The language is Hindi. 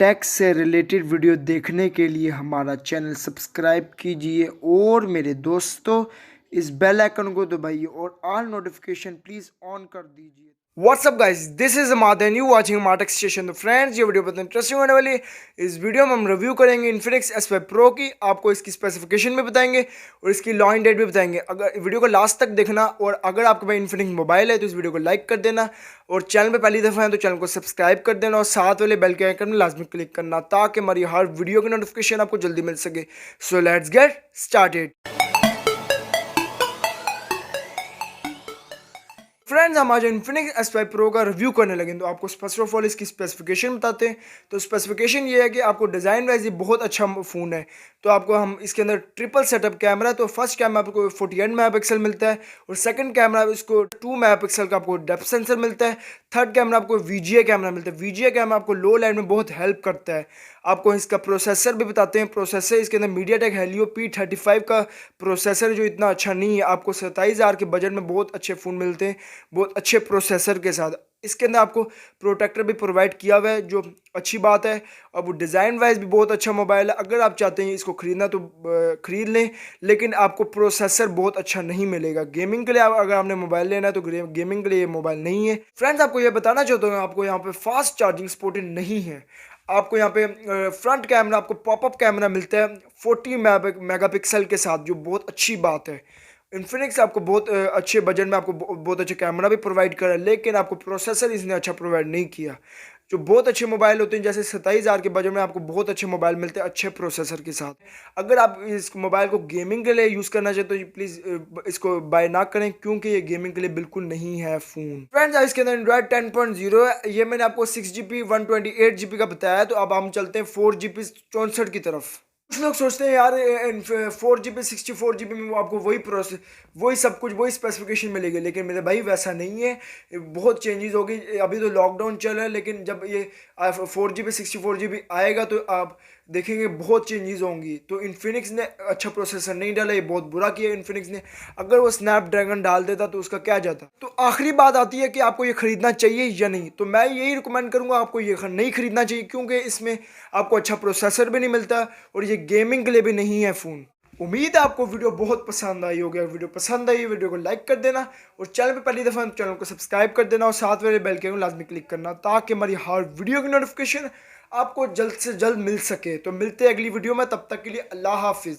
टैक्स से रिलेटेड वीडियो देखने के लिए हमारा चैनल सब्सक्राइब कीजिए और मेरे दोस्तों इस बेल आइकन को दबाइए और ऑल नोटिफिकेशन प्लीज ऑन कर दीजिए। What's up guys, this is Ahmad and you watching Hamad tech station. तो फ्रेंड्स, ये वीडियो बहुत इंटरेस्टिंग होने वाली है। इस वीडियो में हम रिव्यू करेंगे इन्फिनिक्स S5 Pro की। आपको इसकी स्पेसिफिकेशन भी बताएंगे और इसकी लॉन्च डेट भी बताएंगे। अगर वीडियो को लास्ट तक देखना और अगर आपके पास इन्फिनिक्स मोबाइल है तो इस वीडियो को लाइक कर देना और चैनल पे पहली दफ़ा है तो चैनल को सब्सक्राइब कर देना और साथ वाले बेल के आइकन में लाजमी क्लिक करना ताकि हमारी हर वीडियो की नोटिफिकेशन आपको जल्दी मिल सके। So let's get started. Friends, हम आज इन्फिनिक्स S5 Pro का रिव्यू करने लगे तो आपको फर्स्ट ऑफ ऑल इसकी स्पेसिफिकेशन बताते हैं। तो स्पेसिफिकेशन ये है कि आपको डिज़ाइन वाइज ये बहुत अच्छा फ़ोन है। तो आपको हम इसके अंदर ट्रिपल सेटअप कैमरा, तो फर्स्ट कैमरा आपको 48 मेगापिक्सल मिलता है और सेकंड कैमरा इसको 2 मेगापिक्सल का आपको डेप्थ सेंसर मिलता है। थर्ड कैमरा आपको VGA कैमरा मिलता है। VGA कैमरा आपको लो लाइट में बहुत हेल्प करता है। आपको इसका प्रोसेसर भी बताते हैं। प्रोसेसर इसके अंदर MediaTek Helio P35 का प्रोसेसर जो इतना अच्छा नहीं है। आपको 27,000 के बजट में बहुत अच्छे फ़ोन मिलते हैं बहुत अच्छे प्रोसेसर के साथ। इसके अंदर आपको प्रोटेक्टर भी प्रोवाइड किया हुआ है जो अच्छी बात है। अब डिज़ाइन वाइज भी बहुत अच्छा मोबाइल है। अगर आप चाहते हैं इसको ख़रीदना तो ख़रीद लें, लेकिन आपको प्रोसेसर बहुत अच्छा नहीं मिलेगा। गेमिंग के लिए अगर आपने मोबाइल लेना है तो गेमिंग के लिए ये मोबाइल नहीं है। फ्रेंड्स, आपको ये बताना चाहता हूँ, आपको यहाँ पे फास्ट चार्जिंग सपोर्टेड नहीं है। आपको यहाँ पे फ्रंट कैमरा आपको पॉपअप कैमरा मिलता है 40 मेगापिक्सल के साथ, जो बहुत अच्छी बात है। इन्फिनिक्स आपको बहुत अच्छे बजट में आपको बहुत अच्छे कैमरा भी प्रोवाइड करा, लेकिन आपको प्रोसेसर इसने अच्छा प्रोवाइड नहीं किया। जो बहुत अच्छे मोबाइल होते हैं जैसे 27,000 के बजट में आपको बहुत अच्छे मोबाइल मिलते हैं अच्छे प्रोसेसर के साथ। अगर आप इस मोबाइल को गेमिंग के लिए यूज़ करना चाहते हो तो प्लीज़ इसको बाय ना करें, क्योंकि ये गेमिंग के लिए बिल्कुल नहीं है फ़ोन। फ्रेंड्स, इसके अंदर एंड्रॉयड 10.0 है। ये मैंने आपको 6GB 128GB का बताया है। तो अब हम चलते हैं 4GB 64 की तरफ। कुछ लोग सोचते हैं यार 4GB 64GB में आपको वही सब कुछ वही स्पेसिफिकेशन मिलेगी, लेकिन मेरे भाई वैसा नहीं है। बहुत चेंजेस होगी। अभी तो लॉकडाउन चल रहा है, लेकिन जब ये 4GB 64GB आएगा तो आप देखेंगे बहुत चेंजेस होंगी। तो इन्फिनिक्स ने अच्छा प्रोसेसर नहीं डाला, ये बहुत बुरा किया इन्फिनिक्स ने। अगर वो स्नैपड्रैगन डाल देता तो उसका क्या जाता। तो आखिरी बात आती है कि आपको ये खरीदना चाहिए या नहीं। तो मैं यही रिकमेंड करूंगा आपको ये नहीं खरीदना चाहिए, क्योंकि इसमें आपको अच्छा प्रोसेसर भी नहीं मिलता और ये गेमिंग के लिए भी नहीं है फ़ोन। उम्मीद है आपको वीडियो बहुत पसंद आई होगी। वीडियो पसंद आई वीडियो को लाइक कर देना और चैनल पे पहली दफ़ा चैनल को सब्सक्राइब कर देना और साथ वाले बेल के आइकन लाजमी क्लिक करना ताकि हमारी हर वीडियो की नोटिफिकेशन आपको जल्द से जल्द मिल सके। तो मिलते हैं अगली वीडियो में, तब तक के लिए अल्लाह हाफिज़।